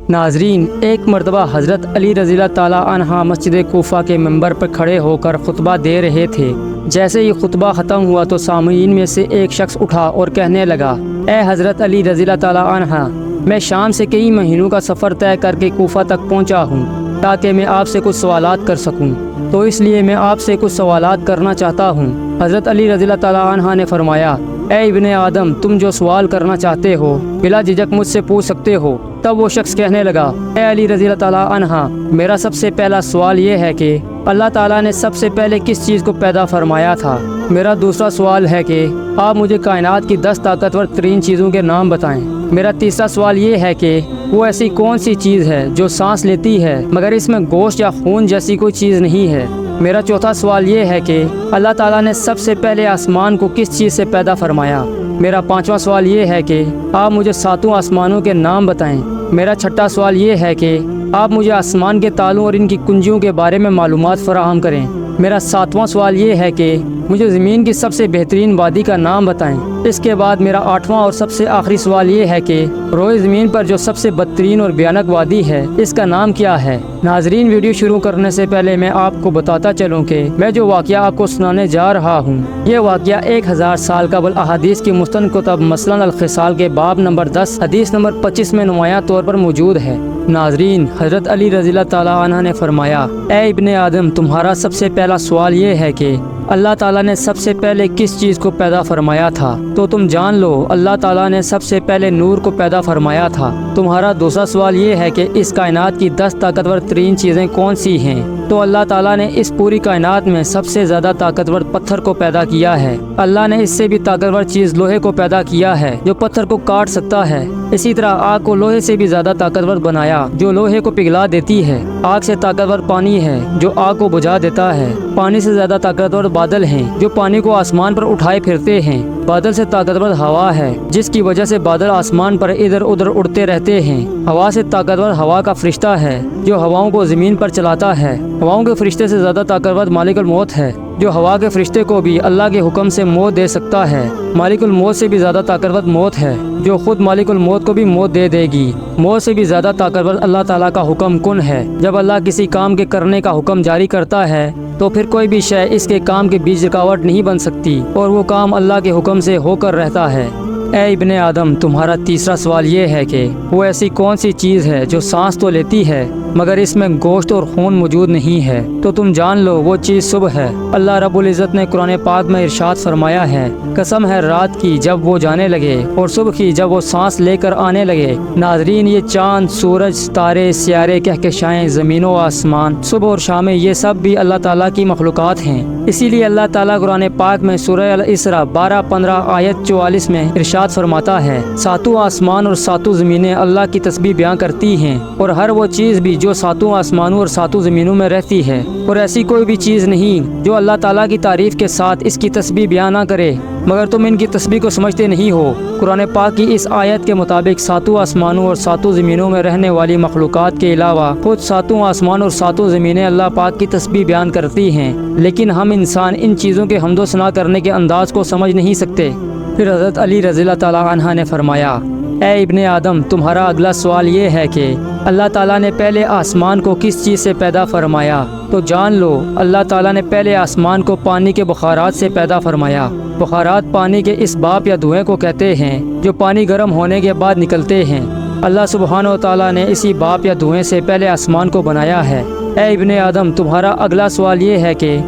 ناظرین، ایک مرتبہ حضرت علی رضی اللہ تعالیٰ عنہ مسجد کوفہ کے منبر پر کھڑے ہو کر خطبہ دے رہے تھے۔ جیسے ہی خطبہ ختم ہوا تو سامعین میں سے ایک شخص اٹھا اور کہنے لگا، اے حضرت علی رضی اللہ تعالیٰ عنہ، میں شام سے کئی مہینوں کا سفر طے کر کے کوفہ تک پہنچا ہوں تاکہ میں آپ سے کچھ سوالات کر سکوں، تو اس لیے میں آپ سے کچھ سوالات کرنا چاہتا ہوں۔ حضرت علی رضی اللہ تعالیٰ عنہ نے فرمایا، اے ابن آدم، تم جو سوال کرنا چاہتے ہو بلا جھجک مجھ سے پوچھ سکتے ہو۔ تب وہ شخص کہنے لگا، اے علی رضی اللہ تعالیٰ عنہ، میرا سب سے پہلا سوال یہ ہے کہ اللہ تعالیٰ نے سب سے پہلے کس چیز کو پیدا فرمایا تھا؟ میرا دوسرا سوال ہے کہ آپ مجھے کائنات کی 10 طاقتور ترین چیزوں کے نام بتائیں۔ میرا تیسرا سوال یہ ہے کہ وہ ایسی کون سی چیز ہے جو سانس لیتی ہے مگر اس میں گوشت یا خون جیسی کوئی چیز نہیں ہے؟ میرا چوتھا سوال یہ ہے کہ اللہ تعالیٰ نے سب سے پہلے آسمان کو کس چیز سے پیدا فرمایا؟ میرا پانچواں سوال یہ ہے کہ آپ مجھے 7 آسمانوں کے نام بتائیں۔ میرا چھٹا سوال یہ ہے کہ آپ مجھے آسمان کے تالوں اور ان کی کنجیوں کے بارے میں معلومات فراہم کریں۔ میرا 7واں سوال یہ ہے کہ مجھے زمین کی سب سے بہترین وادی کا نام بتائیں۔ اس کے بعد میرا 8واں اور سب سے آخری سوال یہ ہے کہ روئے زمین پر جو سب سے بدترین اور بھیانک وادی ہے اس کا نام کیا ہے؟ ناظرین، ویڈیو شروع کرنے سے پہلے میں آپ کو بتاتا چلوں کہ میں جو واقعہ آپ کو سنانے جا رہا ہوں یہ واقعہ 1000 سال قبل احادیث کی مستند کتب مثلاً الخصال کے باب نمبر 10 حدیث نمبر 25 میں نمایاں طور پر موجود ہے۔ ناظرین، حضرت علی رضی اللہ تعالیٰ عنہ نے فرمایا، اے ابن آدم، تمہارا سب سے پہلا سوال یہ ہے کہ اللہ تعالیٰ نے سب سے پہلے کس چیز کو پیدا فرمایا تھا؟ تو تم جان لو اللہ تعالیٰ نے سب سے پہلے نور کو پیدا فرمایا تھا۔ تمہارا دوسرا سوال یہ ہے کہ اس کائنات کی 10 طاقتور ترین چیزیں کون سی ہیں؟ تو اللہ تعالیٰ نے اس پوری کائنات میں سب سے زیادہ طاقتور پتھر کو پیدا کیا ہے۔ اللہ نے اس سے بھی طاقتور چیز لوہے کو پیدا کیا ہے جو پتھر کو کاٹ سکتا ہے۔ اسی طرح آگ کو لوہے سے بھی زیادہ طاقتور بنایا جو لوہے کو پگھلا دیتی ہے۔ آگ سے طاقتور پانی ہے جو آگ کو بجھا دیتا ہے۔ پانی سے زیادہ طاقتور بادل ہیں جو پانی کو آسمان پر اٹھائے پھرتے ہیں۔ بادل سے طاقتور ہوا ہے جس کی وجہ سے بادل آسمان پر ادھر ادھر اڑتے رہتے ہیں۔ ہوا سے طاقتور ہوا کا فرشتہ ہے جو ہواؤں کو زمین پر چلاتا ہے۔ ہواؤں کے فرشتے سے زیادہ طاقتور مالک الموت ہے جو ہوا کے فرشتے کو بھی اللہ کے حکم سے موت دے سکتا ہے۔ مالک الموت سے بھی زیادہ طاقتور موت ہے جو خود مالک الموت کو بھی موت دے دے گی۔ موت سے بھی زیادہ طاقتور اللہ تعالیٰ کا حکم کن ہے۔ جب اللہ کسی کام کے کرنے کا حکم جاری کرتا ہے تو پھر کوئی بھی شے اس کے کام کے بیچ رکاوٹ نہیں بن سکتی اور وہ کام اللہ کے حکم سے ہو کر رہتا ہے۔ اے ابن آدم، تمہارا تیسرا سوال یہ ہے کہ وہ ایسی کون سی چیز ہے جو سانس تو لیتی ہے مگر اس میں گوشت اور خون موجود نہیں ہے؟ تو تم جان لو وہ چیز صبح ہے۔ اللہ رب العزت نے قرآن پاک میں ارشاد فرمایا ہے، قسم ہے رات کی جب وہ جانے لگے اور صبح کی جب وہ سانس لے کر آنے لگے۔ ناظرین، یہ چاند، سورج، ستارے، سیارے، کہکشائیں، زمین و آسمان، صبح اور شام، یہ سب بھی اللہ تعالیٰ کی مخلوقات ہیں۔ اسی لیے اللہ تعالیٰ قرآن پاک میں سورہ الاسراء 12-15 آیت 44 میں ارشاد فرماتا ہے، 7 آسمان اور 7 زمینیں اللہ کی تسبیح بیان کرتی ہیں اور ہر وہ چیز بھی جو 7 آسمانوں اور 7 زمینوں میں رہتی ہے، اور ایسی کوئی بھی چیز نہیں جو اللہ تعالیٰ کی تعریف کے ساتھ اس کی تسبیح بیان نہ کرے مگر تم ان کی تسبیح کو سمجھتے نہیں ہو۔ قرآن پاک کی اس آیت کے مطابق 7 آسمانوں اور 7 زمینوں میں رہنے والی مخلوقات کے علاوہ خود 7 آسمان اور 7 زمینیں اللہ پاک کی تسبیح بیان کرتی ہیں، لیکن ہم انسان ان چیزوں کے حمد و ثنا کرنے کے انداز کو سمجھ نہیں سکتے۔ پھر حضرت علی رضی اللہ تعالیٰ عنہ نے فرمایا، اے ابن آدم، تمہارا اگلا سوال یہ ہے کہ اللہ تعالیٰ نے پہلے آسمان کو کس چیز سے پیدا فرمایا؟ تو جان لو اللہ تعالیٰ نے پہلے آسمان کو پانی کے بخارات سے پیدا فرمایا۔ بخارات پانی کے اس بھاپ یا دھوئیں کو کہتے ہیں جو پانی گرم ہونے کے بعد نکلتے ہیں۔ اللہ سبحانہ و تعالیٰ نے اسی بھاپ یا دھوئیں سے پہلے آسمان کو بنایا ہے۔ اے ابن آدم، تمہارا اگلا سوال یہ ہے کہ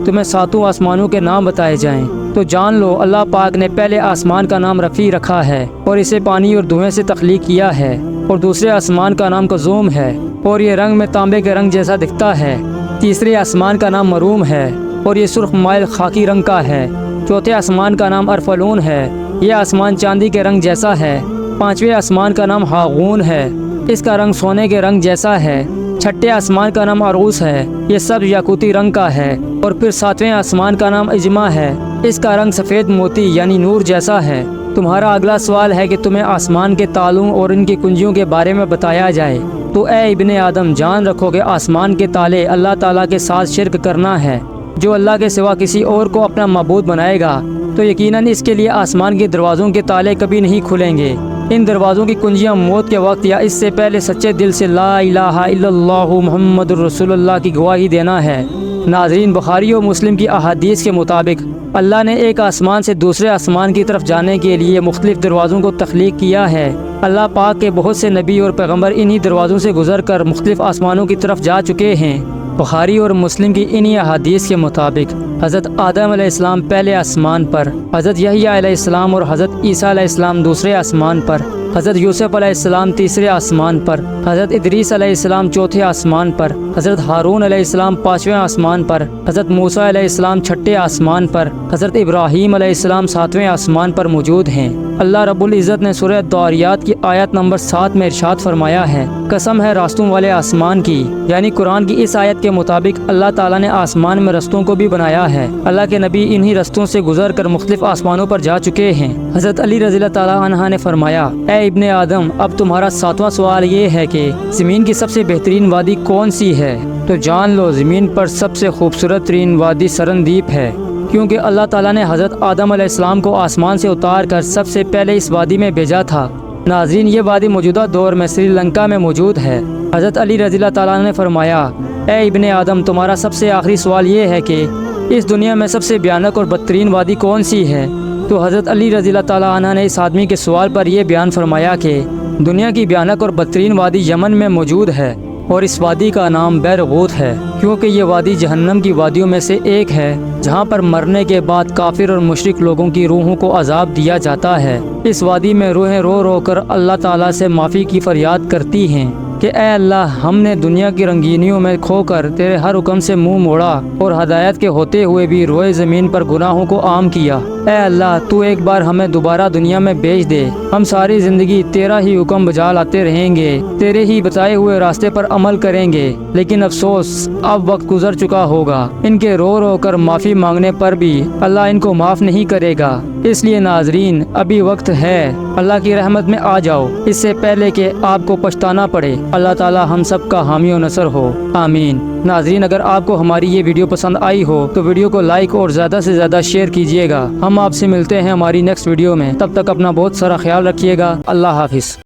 تمہیں 7 آسمانوں کے نام بتائے جائیں۔ تو جان لو اللہ پاک نے پہلے آسمان کا نام رفیع رکھا ہے اور اسے پانی اور دھوئیں سے تخلیق کیا ہے، اور دوسرے آسمان کا نام قزوم ہے اور یہ رنگ میں تانبے کے رنگ جیسا دکھتا ہے۔ تیسرے آسمان کا نام مروم ہے اور یہ سرخ مائل خاکی رنگ کا ہے۔ چوتھے آسمان کا نام ارفلون ہے، یہ آسمان چاندی کے رنگ جیسا ہے۔ پانچویں آسمان کا نام ہاغون ہے، اس کا رنگ سونے کے رنگ جیسا ہے۔ چھٹے آسمان کا نام عروس ہے، یہ سب یاقوتی رنگ کا ہے۔ اور پھر 7ویں آسمان کا نام اجما ہے، اس کا رنگ سفید موتی یعنی نور جیسا ہے۔ تمہارا اگلا سوال ہے کہ تمہیں آسمان کے تالوں اور ان کی کنجیوں کے بارے میں بتایا جائے۔ تو اے ابن آدم، جان رکھو کہ آسمان کے تالے اللہ تعالیٰ کے ساتھ شرک کرنا ہے۔ جو اللہ کے سوا کسی اور کو اپنا معبود بنائے گا تو یقیناً اس کے لیے آسمان کے دروازوں کے تالے کبھی نہیں کھلیں گے۔ ان دروازوں کی کنجیاں موت کے وقت یا اس سے پہلے سچے دل سے لا الہ الا اللہ محمد الرسول اللہ کی گواہی دینا ہے۔ ناظرین، بخاری و مسلم کی احادیث کے مطابق اللہ نے ایک آسمان سے دوسرے آسمان کی طرف جانے کے لیے مختلف دروازوں کو تخلیق کیا ہے۔ اللہ پاک کے بہت سے نبی اور پیغمبر انہی دروازوں سے گزر کر مختلف آسمانوں کی طرف جا چکے ہیں۔ بخاری اور مسلم کی انہی احادیث کے مطابق حضرت آدم علیہ السلام پہلے آسمان پر، حضرت یحییٰ علیہ السلام اور حضرت عیسیٰ علیہ السلام دوسرے آسمان پر، حضرت یوسف علیہ السلام تیسرے آسمان پر، حضرت ادریس علیہ السلام چوتھے آسمان پر، حضرت ہارون علیہ السلام پانچویں آسمان پر، حضرت موسیٰ علیہ السلام چھٹے آسمان پر، حضرت ابراہیم علیہ السلام ساتویں آسمان پر موجود ہیں۔ اللہ رب العزت نے سورہ الداریات کی آیت نمبر 7 میں ارشاد فرمایا ہے، قسم ہے راستوں والے آسمان کی، یعنی قرآن کی اس آیت کے مطابق اللہ تعالیٰ نے آسمان میں رستوں کو بھی بنایا ہے۔ اللہ کے نبی انہی رستوں سے گزر کر مختلف آسمانوں پر جا چکے ہیں۔ حضرت علی رضی اللہ تعالیٰ عنہ نے فرمایا، اے ابن آدم، اب تمہارا 7واں سوال یہ ہے کہ زمین کی سب سے بہترین وادی کون سی ہے؟ تو جان لو زمین پر سب سے خوبصورت ترین وادی سرندیپ ہے، کیونکہ اللہ تعالیٰ نے حضرت آدم علیہ السلام کو آسمان سے اتار کر سب سے پہلے اس وادی میں بھیجا تھا۔ ناظرین، یہ وادی موجودہ دور میں سری لنکا میں موجود ہے۔ حضرت علی رضی اللہ تعالیٰ نے فرمایا، اے ابن آدم، تمہارا سب سے آخری سوال یہ ہے کہ اس دنیا میں سب سے بھیانک اور بدترین وادی کون سی ہے؟ تو حضرت علی رضی اللہ تعالیٰ عنہ نے اس آدمی کے سوال پر یہ بیان فرمایا کہ دنیا کی بھیانک اور بدترین وادی یمن میں موجود ہے، اور اس وادی کا نام بیرغوت ہے، کیونکہ یہ وادی جہنم کی وادیوں میں سے ایک ہے، جہاں پر مرنے کے بعد کافر اور مشرک لوگوں کی روحوں کو عذاب دیا جاتا ہے۔ اس وادی میں روحیں رو رو کر اللہ تعالیٰ سے معافی کی فریاد کرتی ہیں کہ اے اللہ، ہم نے دنیا کی رنگینیوں میں کھو کر تیرے ہر حکم سے منہ موڑا اور ہدایت کے ہوتے ہوئے بھی روئے زمین پر گناہوں کو عام کیا۔ اے اللہ، تو ایک بار ہمیں دوبارہ دنیا میں بھیج دے، ہم ساری زندگی تیرا ہی حکم بجا لاتے رہیں گے، تیرے ہی بتائے ہوئے راستے پر عمل کریں گے، لیکن افسوس اب وقت گزر چکا ہوگا۔ ان کے رو رو کر معافی مانگنے پر بھی اللہ ان کو معاف نہیں کرے گا۔ اس لیے ناظرین، ابھی وقت ہے، اللہ کی رحمت میں آ جاؤ، اس سے پہلے کہ آپ کو پچھتانا پڑے۔ اللہ تعالی ہم سب کا حامی و نصر ہو، آمین۔ ناظرین، اگر آپ کو ہماری یہ ویڈیو پسند آئی ہو تو ویڈیو کو لائک اور زیادہ سے زیادہ شیئر کیجیے گا۔ ہم آپ سے ملتے ہیں ہماری نیکسٹ ویڈیو میں، تب تک اپنا بہت سارا خیال رکھیے گا۔ اللہ حافظ۔